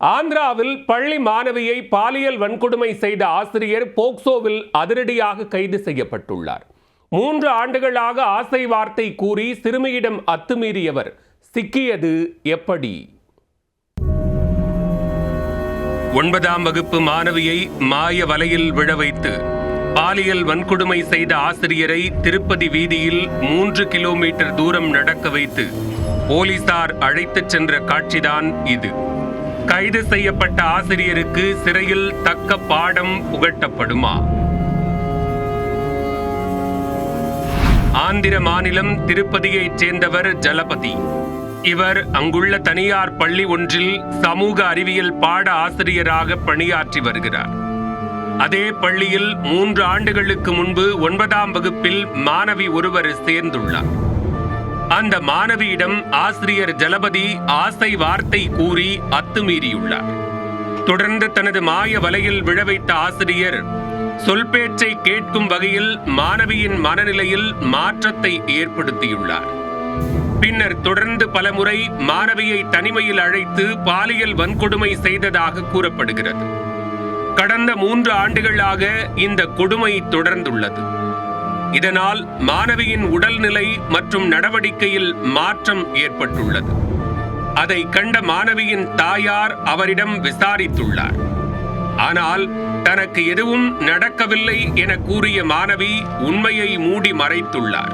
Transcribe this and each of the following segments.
ஆந்திராவில் பள்ளி மாணவியை பாலியல் வன்கொடுமை செய்த ஆசிரியர் போக்சோவில் அதிரடியாக கைது செய்யப்பட்டுள்ளார். 3 ஆண்டுகளாக ஆசை வார்த்தை கூறி சிறுமியிடம் அத்துமீறியவர் சிக்கியது எப்படி? 9ஆம் வகுப்பு மாணவியை மாய வலையில் விழ வைத்து பாலியல் வன்கொடுமை செய்த ஆசிரியரை திருப்பதி வீதியில் 3 கிலோமீட்டர் தூரம் நடக்க வைத்து போலீசார் அழைத்துச் சென்ற காட்சிதான் இது. கைது செய்யப்பட்ட ஆசிரியருக்கு சிறையில் தக்க பாடம் புகட்டப்படுமா? ஆந்திர மாநிலம் திருப்பதியைச் சேர்ந்தவர் ஜலபதி. இவர் அங்குள்ள தனியார் பள்ளி ஒன்றில் சமூக அறிவியல் பாட ஆசிரியராக பணியாற்றி வருகிறார். அதே பள்ளியில் 3 ஆண்டுகளுக்கு முன்பு 9ஆம் வகுப்பில் மாணவி ஒருவர் சேர்ந்துள்ளார். அந்த மாணவியிடம் ஆசிரியர் ஜலபதி ஆசை வார்த்தை கூறி அத்துமீறியுள்ளார். தொடர்ந்து தனது மாய வலையில் விழ வைத்த ஆசிரியர் சொல் பேச்சை கேட்கும் வகையில் மாணவியின் மனநிலையில் மாற்றத்தை ஏற்படுத்தியுள்ளார். பின்னர் தொடர்ந்து பலமுறை மாணவியை தனிமையில் அழைத்து பாலியல் வன்கொடுமை செய்ததாக கூறப்படுகிறது. கடந்த 3 ஆண்டுகளாக இந்த கொடுமை தொடர்ந்துள்ளது. இதனால் மாணவியின் உடல்நிலை மற்றும் நடவடிக்கையில் மாற்றம் ஏற்பட்டுள்ளது. அதை கண்ட மாணவியின் தாயார் அவரிடம் விசாரித்துள்ளார். ஆனால் தனக்கு எதுவும் நடக்கவில்லை என கூறிய மாணவி உண்மையை மூடி மறைத்துள்ளார்.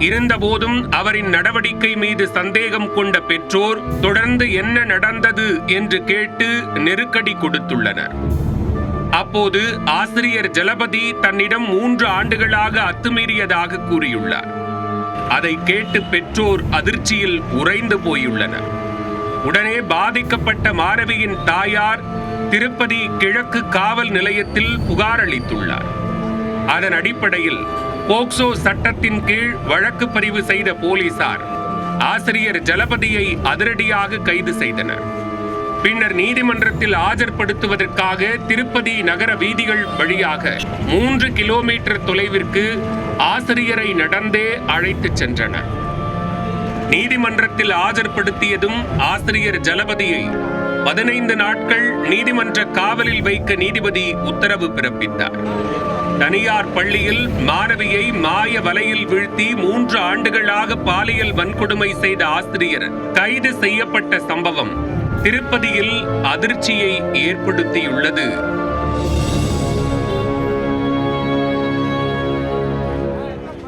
இருந்தபோதும் அவரின் நடவடிக்கை மீது சந்தேகம் கொண்ட பெற்றோர் தொடர்ந்து என்ன நடந்தது என்று கேட்டு நெருக்கடி கொடுத்துள்ளனர். அப்போது ஆசிரியர் ஜலபதி தன்னிடம் 3 ஆண்டுகளாக அத்துமீறியதாக கூறியுள்ளார். அதை கேட்டு பெற்றோர் அதிர்ச்சியில் உறைந்து போயுள்ளனர். உடனே பாதிக்கப்பட்ட மாணவியின் தாயார் திருப்பதி கிழக்கு காவல் நிலையத்தில் புகார் அளித்துள்ளார். அதன் அடிப்படையில் போக்சோ சட்டத்தின் கீழ் வழக்கு பதிவு செய்த போலீசார் ஆசிரியர் ஜலபதியை அதிரடியாக கைது செய்தனர். பின்னர் நீதிமன்றத்தில் ஆஜர்படுத்துவதற்காக திருப்பதி நகர வீதிகள் வழியாக 3 கிலோமீட்டர் தொலைவிற்கு ஆசிரியரை நடந்தே அழைத்துச் சென்றனர். நீதிமன்றத்தில் ஆஜர்படுத்தியதும் ஆசிரியர் ஜலபதியை 15 நாட்கள் நீதிமன்ற காவலில் வைக்க நீதிபதி உத்தரவு பிறப்பித்தார். தனியார் பள்ளியில் மாணவியை மாய வலையில் வீழ்த்தி 3 ஆண்டுகளாக பாலியல் வன்கொடுமை செய்த ஆசிரியர் கைது செய்யப்பட்ட சம்பவம் திருப்பதியில் அதிர்ச்சியை ஏற்படுத்தியுள்ளது.